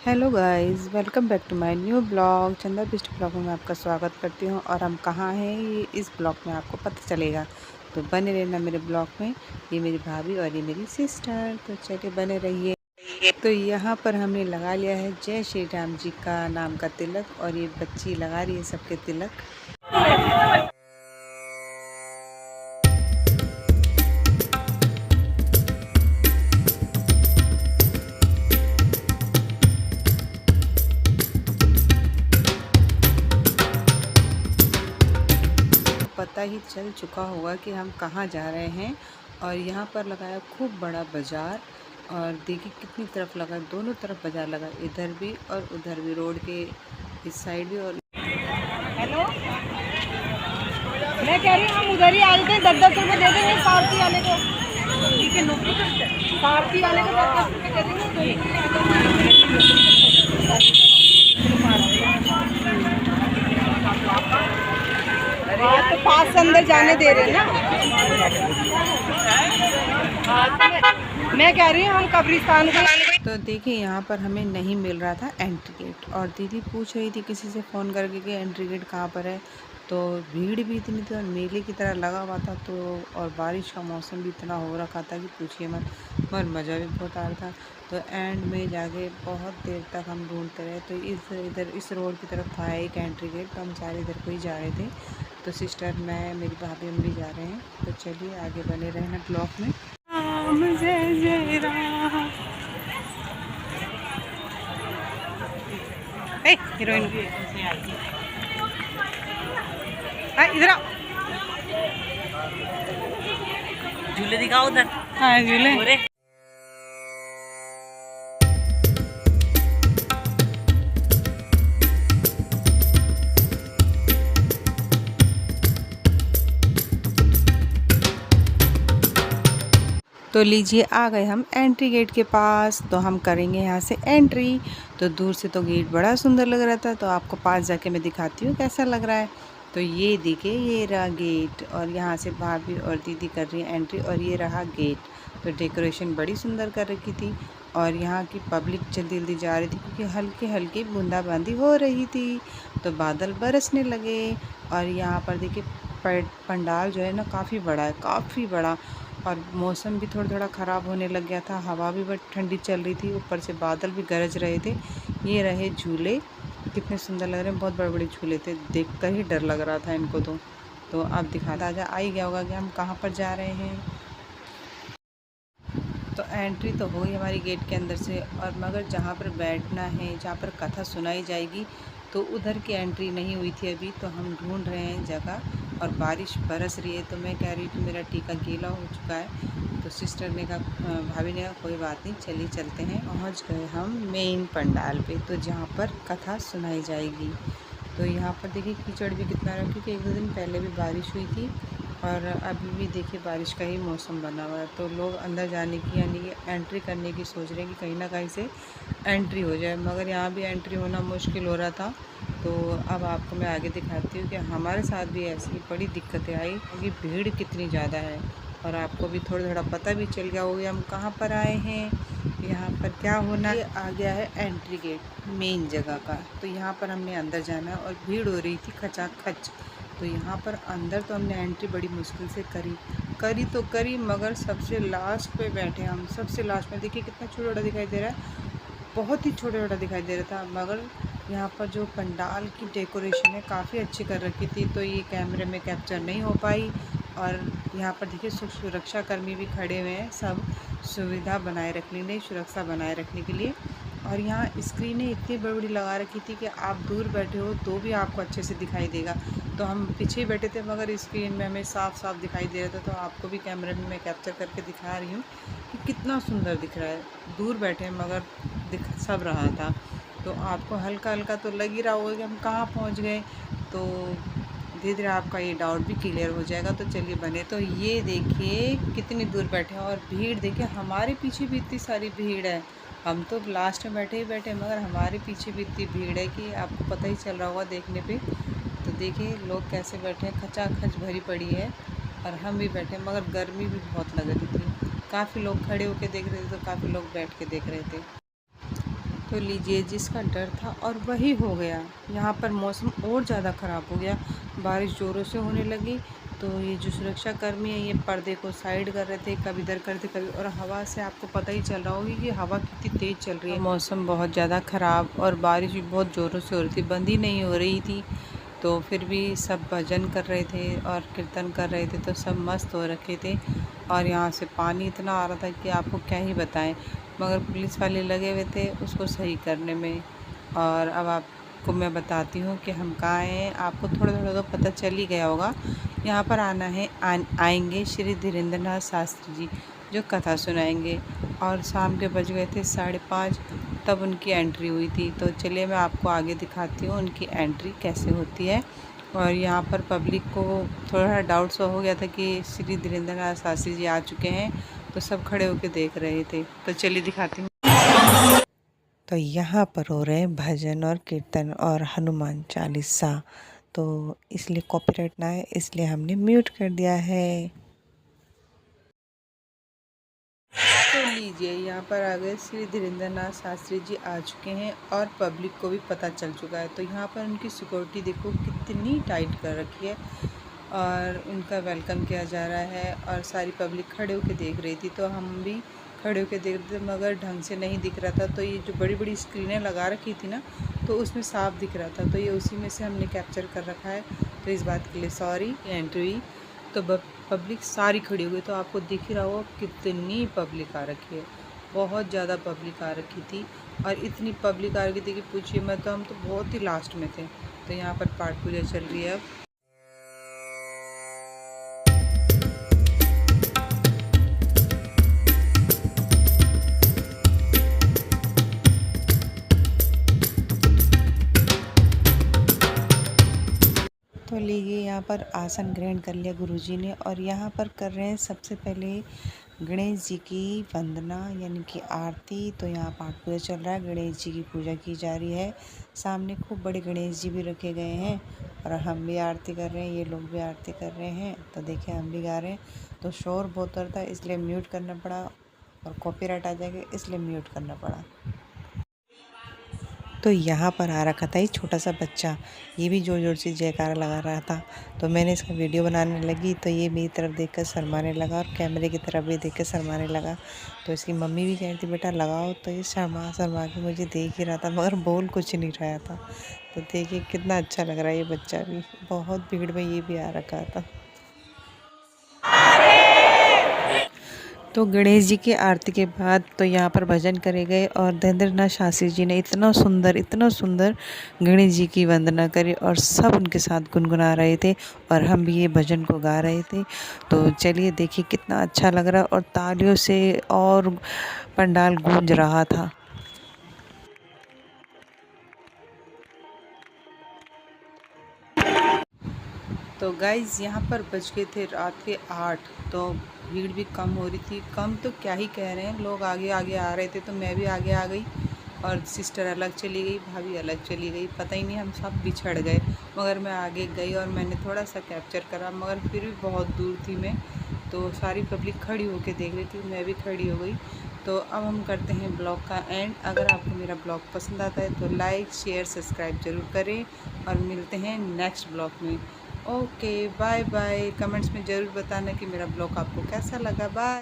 Hello guys, welcome back to my new blog. Chanda Bisht blog में मैं आपका स्वागत करती हूँ। और हम कहाँ हैं ये इस ब्लॉग में आपको पता चलेगा, तो बने रहना मेरे ब्लॉग में। ये मेरी भाभी और ये मेरी सिस्टर, तो चलिए बने रहिए। तो यहाँ पर हमने लगा लिया है जय श्री राम जी का नाम का तिलक, और ये बच्ची लगा रही है सबके तिलक। पता ही चल चुका होगा कि हम कहाँ जा रहे हैं। और यहाँ पर लगाया खूब बड़ा बाज़ार, और देखिए कितनी तरफ लगा, दोनों तरफ बाज़ार लगा, इधर भी और उधर भी, रोड के इस साइड भी। और हेलो, मैं कह रही हूँ हम उधर ही आ रहे थे, 10-10 रुपये दे देंगे सारथी वाले को। ठीक है, सारथी वाले को 10-10 रुपये दे देंगे। तो पास से अंदर जाने दे रहे हैं ना। मैं कह रही हूँ हम कब्रिस्तान को। तो देखिए यहाँ पर हमें नहीं मिल रहा था एंट्री गेट, और दीदी पूछ रही थी किसी से फ़ोन करके कि एंट्री गेट कहाँ पर है। तो भीड़ भी इतनी थी और मेले की तरह लगा हुआ था, तो और बारिश का मौसम भी इतना हो रखा था कि पूछिए मत, मगर मज़ा भी बहुत आ रहा था। तो एंड में जाके बहुत देर तक हम ढूंढते रहे, तो इधर इस रोड की तरफ था एक एंट्री गेट, तो हम सारे इधर को ही जा रहे थे। तो सिस्टर, मैं, मेरी भाभी, हम भी जा रहे हैं। तो चलिए आगे बने रहना ब्लॉग में। जय जय राम। हीरोइन इधर आओ। झूले दिखाओ उधर। हाँ झूले। तो लीजिए आ गए हम एंट्री गेट के पास। तो हम करेंगे यहाँ से एंट्री। तो दूर से तो गेट बड़ा सुंदर लग रहा था, तो आपको पास जाके मैं दिखाती हूँ कैसा लग रहा है। तो ये देखिए, ये रहा गेट, और यहाँ से भाभी और दीदी कर रही है एंट्री, और ये रहा गेट। तो डेकोरेशन बड़ी सुंदर कर रखी थी, और यहाँ की पब्लिक जल्दी जल्दी जा रही थी क्योंकि हल्की हल्की बूंदाबांदी हो रही थी। तो बादल बरसने लगे, और यहाँ पर देखिए पंडाल जो है ना काफ़ी बड़ा है, काफ़ी बड़ा। और मौसम भी थोड़ा थोड़ा ख़राब होने लग गया था, हवा भी बड़ी ठंडी चल रही थी, ऊपर से बादल भी गरज रहे थे। ये रहे झूले, कितने सुंदर लग रहे हैं, बहुत बड़े बड़े झूले थे, देखकर ही डर लग रहा था इनको। तो अब दिखाता आ ही गया होगा कि हम कहाँ पर जा रहे हैं। तो एंट्री तो हो गई हमारी गेट के अंदर से, और मगर जहाँ पर बैठना है, जहाँ पर कथा सुनाई जाएगी, तो उधर की एंट्री नहीं हुई थी अभी। तो हम ढूंढ रहे हैं जगह, और बारिश बरस रही है। तो मैं कह रही थी मेरा टीका गीला हो चुका है। तो सिस्टर ने कहा, भाभी ने कहा कोई बात नहीं, चलिए चलते हैं। पहुँच गए हम मेन पंडाल पे, तो जहाँ पर कथा सुनाई जाएगी। तो यहाँ पर देखिए कीचड़ भी कितना रहा, क्योंकि 1-2 दिन पहले भी बारिश हुई थी, और अभी भी देखिए बारिश का ही मौसम बना हुआ है। तो लोग अंदर जाने की, यानी कि एंट्री करने की सोच रहे हैं कि कहीं ना कहीं से एंट्री हो जाए, मगर यहाँ भी एंट्री होना मुश्किल हो रहा था। तो अब आपको मैं आगे दिखाती हूँ कि हमारे साथ भी ऐसी बड़ी दिक्कतें आई, क्योंकि भीड़ कितनी ज़्यादा है। और आपको भी थोड़ा थोड़ा पता भी चल गया होगा हम कहाँ पर आए हैं, यहाँ पर क्या होना। ये आ गया है एंट्री गेट मेन जगह का। तो यहाँ पर हमने अंदर जाना है, और भीड़ हो रही थी खचाखच। तो यहाँ पर अंदर तो हमने एंट्री बड़ी मुश्किल से करी, मगर सबसे लास्ट पे बैठे हम, सबसे लास्ट में। देखिए कितना छोटा छोटा दिखाई दे रहा है, बहुत ही छोटा छोटा दिखाई दे रहा था। मगर यहाँ पर जो पंडाल की डेकोरेशन है काफ़ी अच्छी कर रखी थी, तो ये कैमरे में कैप्चर नहीं हो पाई। और यहाँ पर देखिए सुरक्षा कर्मी भी खड़े हुए हैं, सब सुविधा बनाए रखने के, सुरक्षा बनाए रखने के लिए। और यहाँ स्क्रीनें इतनी बड़ी बड़ी लगा रखी थी कि आप दूर बैठे हो तो भी आपको अच्छे से दिखाई देगा। तो हम पीछे ही बैठे थे, मगर स्क्रीन में हमें साफ साफ दिखाई दे रहा था। तो आपको भी कैमरे में मैं कैप्चर करके दिखा रही हूँ कि कितना सुंदर दिख रहा है। दूर बैठे मगर दिख सब रहा था। तो आपको हल्का हल्का तो लग ही रहा होगा कि हम कहाँ पहुँच गए। तो धीरे धीरे आपका ये डाउट भी क्लियर हो जाएगा। तो चलिए बने। तो ये देखिए कितनी दूर बैठे हैं, और भीड़ देखिए हमारे पीछे भी इतनी सारी भीड़ है। हम तो लास्ट में बैठे ही बैठे, मगर हमारे पीछे भी इतनी भीड़ है कि आपको पता ही चल रहा होगा देखने पे। तो देखिए लोग कैसे बैठे हैं, खचाखच भरी पड़ी है, और हम भी बैठे, मगर गर्मी भी बहुत लग रही थी। काफ़ी लोग खड़े होकर देख रहे थे, तो काफ़ी लोग बैठ के देख रहे थे। तो लीजिए, जिसका डर था और वही हो गया। यहाँ पर मौसम और ज़्यादा ख़राब हो गया, बारिश ज़ोरों से होने लगी। तो ये जो सुरक्षा कर्मी है, ये पर्दे को साइड कर रहे थे, कभी इधर करते कभी, और हवा से आपको पता ही चल रहा होगी कि हवा कितनी तेज़ चल रही है। मौसम बहुत ज़्यादा ख़राब और बारिश भी बहुत ज़ोरों से हो रही थी, बंद ही नहीं हो रही थी। तो फिर भी सब भजन कर रहे थे और कीर्तन कर रहे थे, तो सब मस्त हो रखे थे। और यहाँ से पानी इतना आ रहा था कि आपको क्या ही बताएं, मगर पुलिस वाले लगे हुए थे उसको सही करने में। और अब आपको मैं बताती हूँ कि हम कहाँ हैं। आपको थोड़ा थोड़ा तो पता चल ही गया होगा। यहाँ पर आना है, आएंगे श्री धीरेंद्रनाथ शास्त्री जी, जो कथा सुनाएंगे। और शाम के बज गए थे 5:30, तब उनकी एंट्री हुई थी। तो चलिए मैं आपको आगे दिखाती हूँ उनकी एंट्री कैसे होती है। और यहाँ पर पब्लिक को थोड़ा डाउट सा हो गया था कि श्री धीरेंद्रनाथ शास्त्री जी आ चुके हैं, तो सब खड़े होकर देख रहे थे। तो चलिए दिखाती हूँ। तो यहाँ पर हो रहे हैं भजन और कीर्तन और हनुमान चालीसा, तो इसलिए कॉपीराइट ना आए, इसलिए हमने म्यूट कर दिया है। तो लीजिए, यहाँ पर आ गए श्री धीरेंद्रनाथ शास्त्री जी आ चुके हैं और पब्लिक को भी पता चल चुका है। तो यहाँ पर उनकी सिक्योरिटी देखो कितनी टाइट कर रखी है और उनका वेलकम किया जा रहा है। और सारी पब्लिक खड़े होकर देख रही थी, तो हम भी खड़े होकर देख रहे थे, मगर ढंग से नहीं दिख रहा था। तो ये जो बड़ी बड़ी स्क्रीनें लगा रखी थी ना, तो उसमें साफ दिख रहा था, तो ये उसी में से हमने कैप्चर कर रखा है। तो इस बात के लिए सॉरी। एंट्री तो पब्लिक सारी खड़ी हो गई, तो आपको दिख ही रहा हो कितनी पब्लिक आ रखी है। बहुत ज़्यादा पब्लिक आ रखी थी और इतनी पब्लिक आ रखी थी कि पूछिए मत। तो हम तो बहुत ही लास्ट में थे। तो यहाँ पर पाठ पूजा चल रही है अब। तो लीजिए, यहाँ पर आसन ग्रहण कर लिया गुरुजी ने और यहाँ पर कर रहे हैं सबसे पहले गणेश जी की वंदना यानी कि आरती। तो यहाँ पाठ पूजा चल रहा है, गणेश जी की पूजा की जा रही है। सामने खूब बड़े गणेश जी भी रखे गए हैं और हम भी आरती कर रहे हैं, ये लोग भी आरती कर रहे हैं। तो देखिए हम भी गा रहे हैं, तो शोर बहुत होता है इसलिए म्यूट करना पड़ा और कॉपीराइट आ जाएगा इसलिए म्यूट करना पड़ा। तो यहाँ पर आ रखा था ये छोटा सा बच्चा, ये भी ज़ोर ज़ोर से जयकारा लगा रहा था। तो मैंने इसका वीडियो बनाने लगी, तो ये मेरी तरफ देखकर शर्माने लगा और कैमरे की तरफ भी देख कर शर्माने लगा। तो इसकी मम्मी भी कह रही थी बेटा लगाओ, तो ये शर्मा शर्मा के मुझे देख ही रहा था मगर बोल कुछ नहीं रहा था। तो देखिए कितना अच्छा लग रहा है ये बच्चा भी, बहुत भीड़ में ये भी आ रखा था। तो गणेश जी की आरती के बाद तो यहाँ पर भजन करे गए और धीरेंद्रनाथ शास्त्री जी ने इतना सुंदर गणेश जी की वंदना करी और सब उनके साथ गुनगुना रहे थे और हम भी ये भजन को गा रहे थे। तो चलिए देखिए कितना अच्छा लग रहा और तालियों से और पंडाल गूंज रहा था। तो गाइज़ यहाँ पर बज गए थे रात के 8। तो भीड़ भी कम हो रही थी, कम तो क्या ही कह रहे हैं, लोग आगे आगे आ रहे थे, तो मैं भी आगे आ गई और सिस्टर अलग चली गई, भाभी अलग चली गई, पता ही नहीं हम सब बिछड़ गए। मगर मैं आगे गई और मैंने थोड़ा सा कैप्चर करा, मगर फिर भी बहुत दूर थी मैं। तो सारी पब्लिक खड़ी होकर देख रही थी, मैं भी खड़ी हो गई। तो अब हम करते हैं ब्लॉग का एंड। अगर आपको मेरा ब्लॉग पसंद आता है तो लाइक शेयर सब्सक्राइब ज़रूर करें और मिलते हैं नेक्स्ट ब्लॉग में। Okay bye bye. कमेंट्स में ज़रूर बताना कि मेरा ब्लॉग आपको कैसा लगा। बाय।